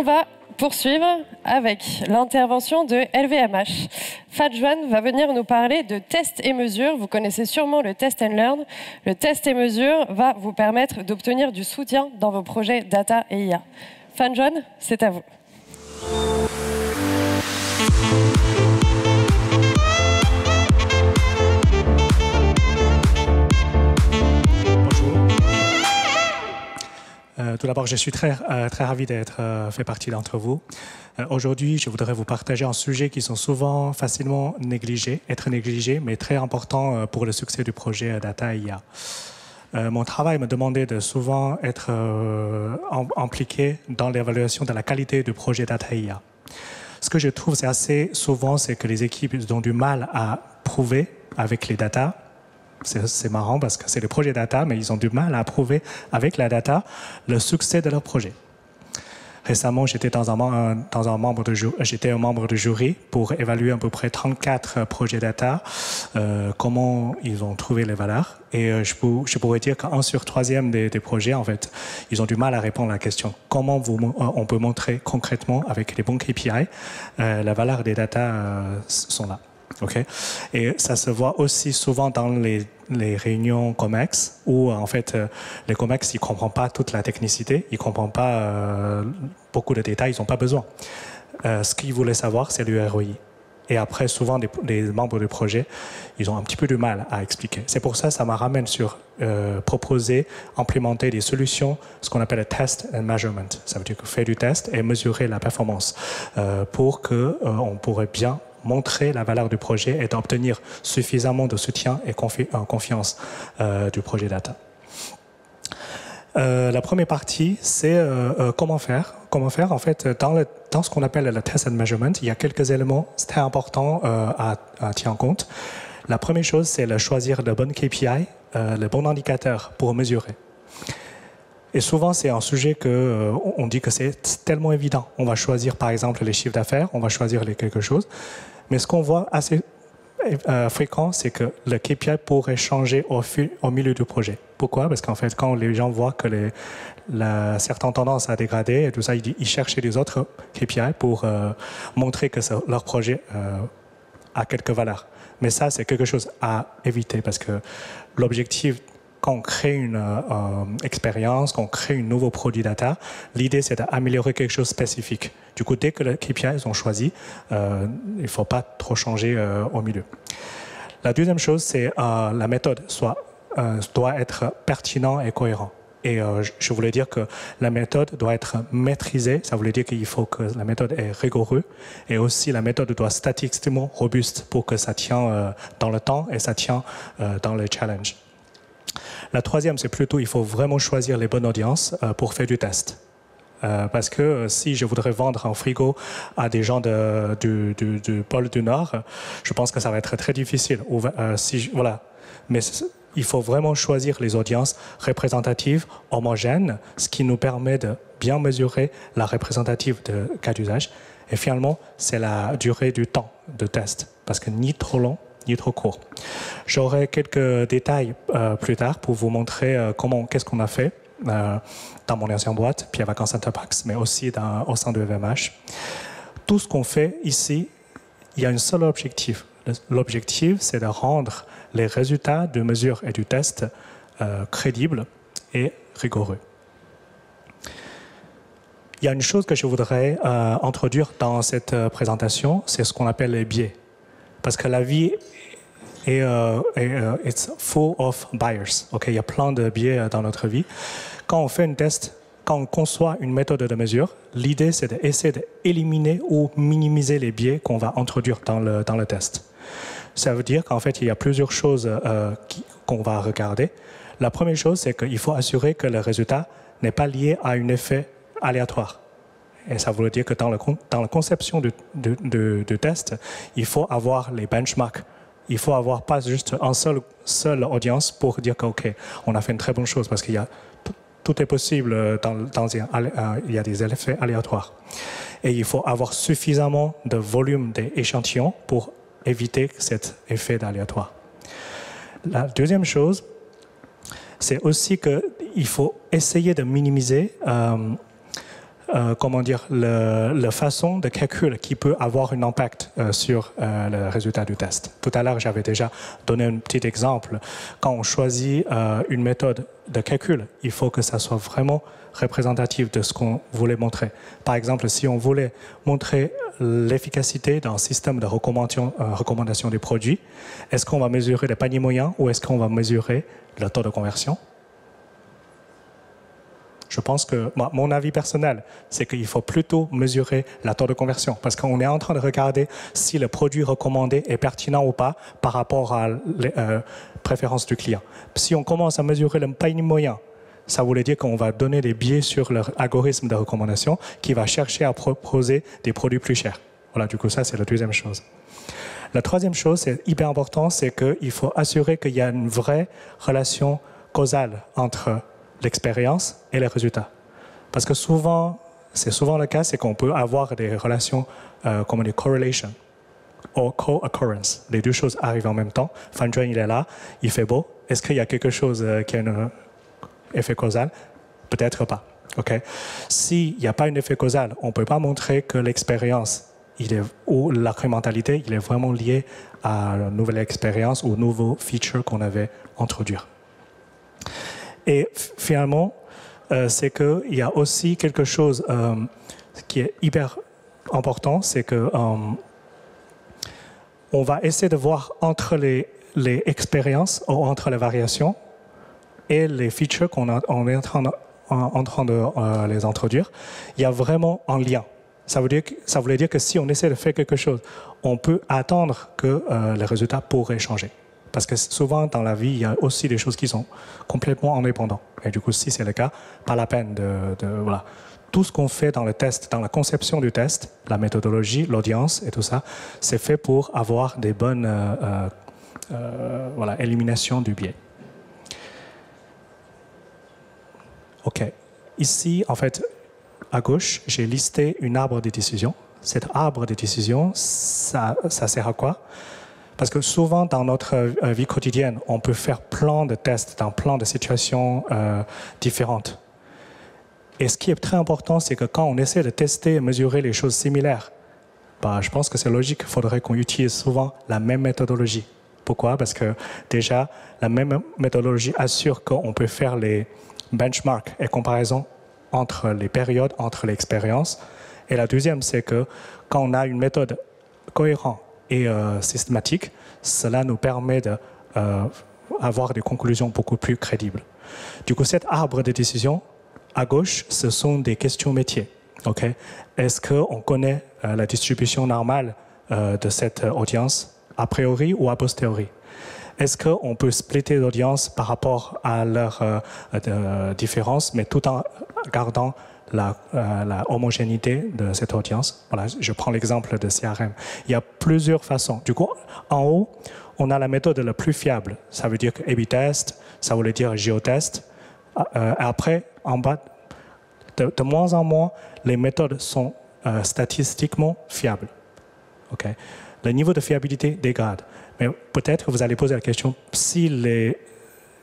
On va poursuivre avec l'intervention de LVMH. Fadjwan va venir nous parler de test et mesure. Vous connaissez sûrement le test and learn. Le test et mesure va vous permettre d'obtenir du soutien dans vos projets data et IA. Fadjwan, c'est à vous. Tout d'abord, je suis très ravi d'être fait partie d'entre vous. Aujourd'hui, je voudrais vous partager un sujet qui sont souvent facilement négligés, mais très important pour le succès du projet Data IA. Mon travail me demandait de souvent être impliqué dans l'évaluation de la qualité du projet Data IA. Ce que je trouve c'est assez souvent, c'est que les équipes ont du mal à prouver avec les data. C'est marrant parce que c'est le projet data, mais ils ont du mal à prouver avec la data le succès de leur projet. Récemment, j'étais un membre de jury pour évaluer à peu près 34 projets data, comment ils ont trouvé les valeurs. Et je pourrais dire qu'un sur troisième des projets, en fait, ils ont du mal à répondre à la question comment on peut montrer concrètement avec les bons KPI la valeur des data sont là. Okay. Et ça se voit aussi souvent dans les réunions COMEX où en fait les COMEX ils ne comprennent pas toute la technicité, ils ne comprennent pas beaucoup de détails, ils n'ont pas besoin. Ce qu'ils voulaient savoir c'est le ROI. Et après souvent les membres du projet ils ont un petit peu de mal à expliquer. C'est pour ça que ça me ramène sur proposer, implémenter des solutions, ce qu'on appelle le test and measurement. Ça veut dire que faire du test et mesurer la performance pour qu'on pourrait bien montrer la valeur du projet et d'obtenir suffisamment de soutien et confiance du projet data. La première partie, c'est comment faire. Comment faire, en fait, dans ce qu'on appelle le test and measurement, il y a quelques éléments très importants à tenir en compte. La première chose, c'est choisir le bon KPI, le bon indicateur pour mesurer. Et souvent, c'est un sujet on dit que c'est tellement évident. On va choisir, par exemple, les chiffres d'affaires, on va choisir quelque chose. Mais ce qu'on voit assez fréquent, c'est que le KPI pourrait changer au milieu du projet. Pourquoi? Parce qu'en fait, quand les gens voient que certaines tendances à dégrader et tout ça, ils cherchent des autres KPI pour montrer que leur projet a quelques valeurs. Mais ça, c'est quelque chose à éviter parce que l'objectif, quand on crée une expérience, quand on crée un nouveau produit data, l'idée c'est d'améliorer quelque chose de spécifique. Du coup, dès que les KPI sont choisis, il ne faut pas trop changer au milieu. La deuxième chose, c'est la méthode doit être pertinente et cohérente. Et je voulais dire que la méthode doit être maîtrisée. Ça voulait dire qu'il faut que la méthode est rigoureuse. Et aussi, la méthode doit être statistiquement robuste pour que ça tienne dans le temps et ça tienne dans le challenge. La troisième, c'est plutôt il faut vraiment choisir les bonnes audiences pour faire du test. Parce que si je voudrais vendre un frigo à des gens du pôle du Nord, je pense que ça va être très difficile. Voilà. Mais il faut vraiment choisir les audiences représentatives, homogènes, ce qui nous permet de bien mesurer la représentative de cas d'usage. Et finalement, c'est la durée du temps de test, parce que ni trop long, ni trop court. J'aurai quelques détails plus tard pour vous montrer qu'est-ce qu'on a fait dans mon ancienne boîte, Pierre Vacances Interpax, mais aussi au sein de LVMH. Tout ce qu'on fait ici, il y a un seul objectif. L'objectif, c'est de rendre les résultats de mesure et du test crédibles et rigoureux. Il y a une chose que je voudrais introduire dans cette présentation, c'est ce qu'on appelle les biais. Parce que la vie est it's full of bias. Okay? Il y a plein de biais dans notre vie. Quand on fait un test, quand on conçoit une méthode de mesure, l'idée c'est d'essayer d'éliminer ou minimiser les biais qu'on va introduire dans le test. Ça veut dire qu'en fait, il y a plusieurs choses qu'on va regarder. La première chose, c'est qu'il faut assurer que le résultat n'est pas lié à un effet aléatoire. Et ça veut dire que dans la conception du test, il faut avoir les benchmarks. Il faut avoir pas juste une seule audience pour dire que ok, on a fait une très bonne chose parce qu'il y a tout est possible il y a des effets aléatoires. Et il faut avoir suffisamment de volume d'échantillons pour éviter cet effet d'aléatoire. La deuxième chose, c'est aussi qu'il faut essayer de minimiser comment dire, la façon de calcul qui peut avoir un impact sur le résultat du test. Tout à l'heure, j'avais déjà donné un petit exemple. Quand on choisit une méthode de calcul, il faut que ça soit vraiment représentatif de ce qu'on voulait montrer. Par exemple, si on voulait montrer l'efficacité d'un système de recommandation des produits, est-ce qu'on va mesurer le panier moyen ou est-ce qu'on va mesurer le taux de conversion? Je pense que mon avis personnel, c'est qu'il faut plutôt mesurer la taux de conversion parce qu'on est en train de regarder si le produit recommandé est pertinent ou pas par rapport à les préférences du client. Si on commence à mesurer le panier moyen, ça voulait dire qu'on va donner des biais sur leur algorithme de recommandation qui va chercher à proposer des produits plus chers. Voilà, du coup, ça, c'est la deuxième chose. La troisième chose, c'est hyper important, c'est qu'il faut assurer qu'il y a une vraie relation causale entre l'expérience et les résultats. Parce que souvent, c'est souvent le cas, c'est qu'on peut avoir des relations comme on dit correlation ou co-occurrence. Les deux choses arrivent en même temps. Fanjuan, il est là, il fait beau. Est-ce qu'il y a quelque chose qui a un effet causal? Peut-être pas. Okay? S'il n'y a pas un effet causal, on ne peut pas montrer que l'expérience ou l'incrémentalité, il est vraiment lié à une nouvelle expérience ou nouveau feature qu'on avait introduit. Et finalement, c'est qu'il y a aussi quelque chose qui est hyper important, c'est que on va essayer de voir entre les expériences ou entre les variations et les features qu'on est en train de les introduire, il y a vraiment un lien. Ça voulait dire que si on essaie de faire quelque chose, on peut attendre que les résultats pourraient changer. Parce que souvent, dans la vie, il y a aussi des choses qui sont complètement indépendantes. Et du coup, si c'est le cas, pas la peine voilà. Tout ce qu'on fait dans le test, dans la conception du test, la méthodologie, l'audience et tout ça, c'est fait pour avoir des bonnes voilà, éliminations du biais. OK. Ici, en fait, à gauche, j'ai listé un arbre de décision. Cet arbre de décision, ça sert à quoi? Parce que souvent, dans notre vie quotidienne, on peut faire plein de tests dans plein de situations différentes. Et ce qui est très important, c'est que quand on essaie de tester et mesurer les choses similaires, je pense que c'est logique, il faudrait qu'on utilise souvent la même méthodologie. Pourquoi? Parce que déjà, la même méthodologie assure qu'on peut faire les benchmarks et comparaisons entre les périodes, entre les expériences. Et la deuxième, c'est que quand on a une méthode cohérente et systématique, cela nous permet d'avoir des conclusions beaucoup plus crédibles. Du coup, cet arbre de décision, à gauche, ce sont des questions métiers. Okay? Est-ce qu'on connaît la distribution normale de cette audience a priori ou a posteriori? Est-ce qu'on peut splitter l'audience par rapport à leurs différences, mais tout en gardant la homogénéité de cette audience? Voilà, je prends l'exemple de CRM. Il y a plusieurs façons. Du coup, en haut, on a la méthode la plus fiable. Ça veut dire que A/B test, ça voulait dire géotest. Après, en bas, de moins en moins, les méthodes sont statistiquement fiables. Okay? Le niveau de fiabilité dégrade. Mais peut-être que vous allez poser la question, si les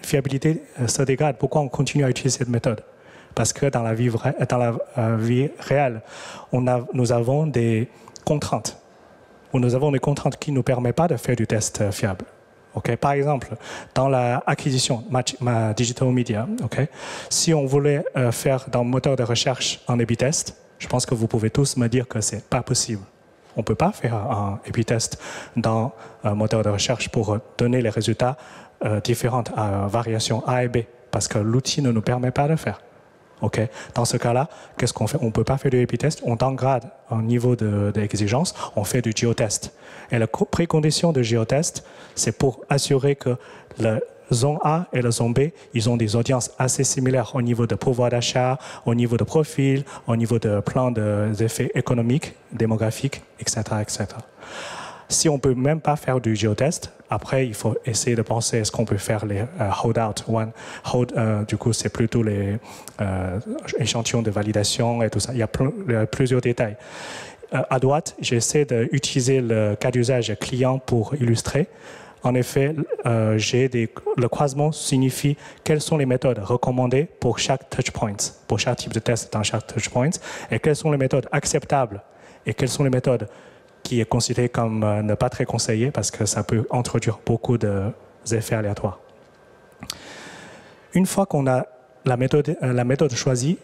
fiabilités se dégradent, pourquoi on continue à utiliser cette méthode? Parce que dans la vie réelle, nous avons des contraintes. Nous avons des contraintes qui ne nous permettent pas de faire du test fiable. Okay? Par exemple, dans l'acquisition, digital media, okay? Si on voulait faire dans le moteur de recherche un A/B test, je pense que vous pouvez tous me dire que ce n'est pas possible. On ne peut pas faire un A/B test dans un moteur de recherche pour donner les résultats différents à variation A et B, parce que l'outil ne nous permet pas de le faire. Okay? Dans ce cas-là, qu'est-ce qu'on fait? On ne peut pas faire du A/B test, on dégrade un niveau d'exigence, on fait du géotest. Et la précondition de géotest, c'est pour assurer que la zone A et la zone B, ils ont des audiences assez similaires au niveau de pouvoir d'achat, au niveau de profil, au niveau de plan d'effets économiques, démographiques, etc., etc. Si on ne peut même pas faire du géotest, après, il faut essayer de penser est-ce qu'on peut faire les holdout. Du coup, c'est plutôt les échantillons de validation et tout ça. Il y a plusieurs détails. À droite, j'essaie d'utiliser le cas d'usage client pour illustrer. En effet, le croisement signifie quelles sont les méthodes recommandées pour chaque touchpoint, pour chaque type de test dans chaque touchpoint, et quelles sont les méthodes acceptables et quelles sont les méthodes qui est considérées comme ne pas très conseillées parce que ça peut introduire beaucoup d'effets aléatoires. Une fois qu'on a la méthode choisie,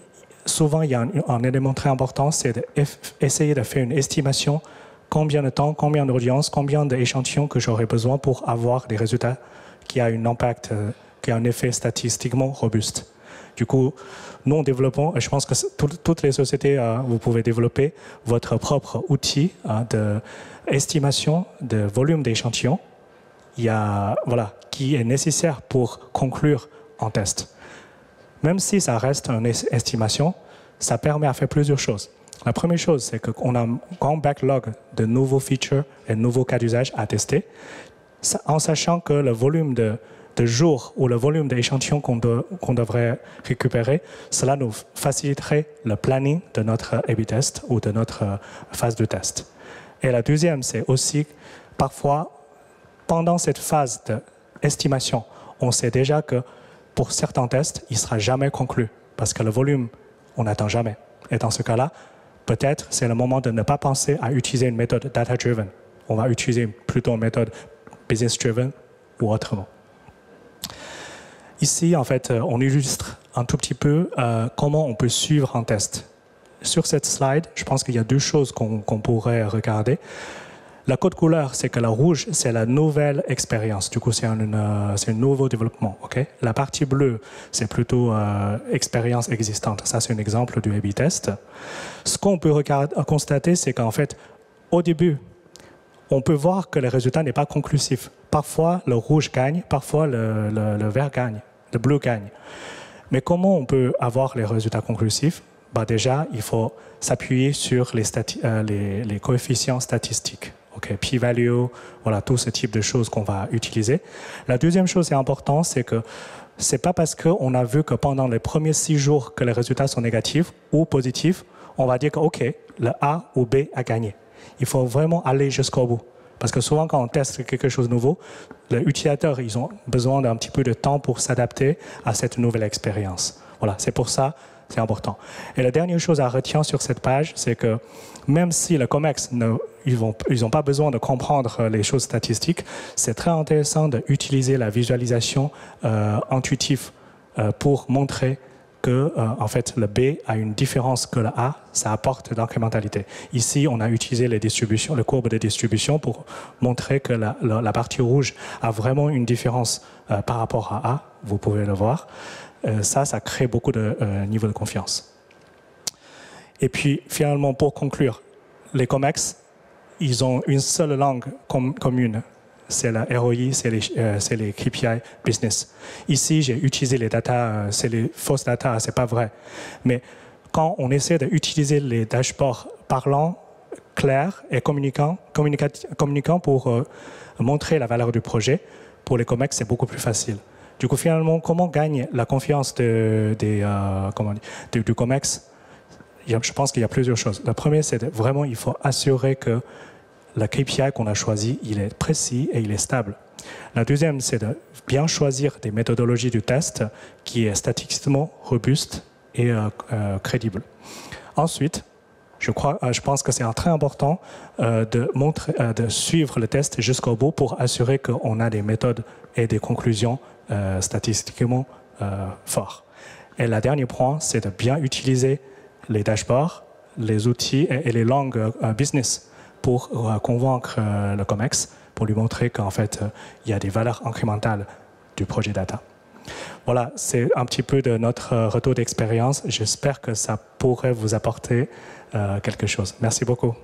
souvent il y a un élément très important, c'est d'essayer de faire une estimation combien de temps, combien d'audience, combien d'échantillons que j'aurai besoin pour avoir des résultats qui a un impact, qui a un effet statistiquement robuste. Du coup, nous on développons, et je pense que toutes les sociétés, vous pouvez développer votre propre outil d'estimation de volume d'échantillons qui est nécessaire pour conclure un test. Même si ça reste une estimation, ça permet de faire plusieurs choses. La première chose, c'est qu'on a un grand backlog de nouveaux features et de nouveaux cas d'usage à tester, en sachant que le volume de jours ou le volume d'échantillons qu'on devrait récupérer, cela nous faciliterait le planning de notre A/B test ou de notre phase de test. Et la deuxième, c'est aussi parfois, pendant cette phase d'estimation, on sait déjà que pour certains tests, il ne sera jamais conclu parce que le volume, on n'attend jamais. Et dans ce cas-là, peut-être c'est le moment de ne pas penser à utiliser une méthode data-driven. On va utiliser plutôt une méthode business-driven ou autrement. Ici, en fait, on illustre un tout petit peu comment on peut suivre un test. Sur cette slide, je pense qu'il y a deux choses qu'on pourrait regarder. La code couleur, c'est que la rouge, c'est la nouvelle expérience. Du coup, c'est un nouveau développement. Okay? La partie bleue, c'est plutôt expérience existante. Ça, c'est un exemple du A/B test. Ce qu'on peut constater, c'est qu'en fait, au début, on peut voir que le résultat n'est pas conclusif. Parfois, le rouge gagne, parfois le vert gagne, le bleu gagne. Mais comment on peut avoir les résultats conclusifs? Déjà, il faut s'appuyer sur les coefficients statistiques. Okay, p-value, voilà, tout ce type de choses qu'on va utiliser. La deuxième chose qui est importante, c'est que ce n'est pas parce qu'on a vu que pendant les premiers 6 jours que les résultats sont négatifs ou positifs, on va dire que OK, le A ou B a gagné. Il faut vraiment aller jusqu'au bout. Parce que souvent, quand on teste quelque chose de nouveau, les utilisateurs, ils ont besoin d'un petit peu de temps pour s'adapter à cette nouvelle expérience. Voilà, c'est pour ça. C'est important. Et la dernière chose à retenir sur cette page, c'est que même si le COMEX, ils n'ont pas besoin de comprendre les choses statistiques, c'est très intéressant d'utiliser la visualisation intuitive pour montrer que en fait, le B a une différence que le A, ça apporte d'incrémentalité. Ici, on a utilisé les courbes de distribution pour montrer que la partie rouge a vraiment une différence par rapport à A, vous pouvez le voir. Ça crée beaucoup de niveau de confiance. Et puis, finalement, pour conclure, les COMEX, ils ont une seule langue commune. C'est la ROI, c'est les KPI business. Ici, j'ai utilisé les data, c'est les fausses data, c'est pas vrai. Mais quand on essaie d'utiliser les dashboards parlants, clairs et communicants pour montrer la valeur du projet, pour les COMEX, c'est beaucoup plus facile. Du coup, finalement, comment gagne la confiance du COMEX? Je pense qu'il y a plusieurs choses. La première, c'est vraiment, il faut assurer que le KPI qu'on a choisi, il est précis et il est stable. La deuxième, c'est de bien choisir des méthodologies du test qui est statistiquement robuste et crédible. Ensuite, je pense que c'est très important de suivre le test jusqu'au bout pour assurer qu'on a des méthodes et des conclusions statistiquement fortes. Et le dernier point, c'est de bien utiliser les dashboards, les outils et les langues business pour convaincre le COMEX, pour lui montrer qu'en fait, il y a des valeurs incrémentales du projet data. Voilà, c'est un petit peu de notre retour d'expérience. J'espère que ça pourrait vous apporter quelque chose. Merci beaucoup.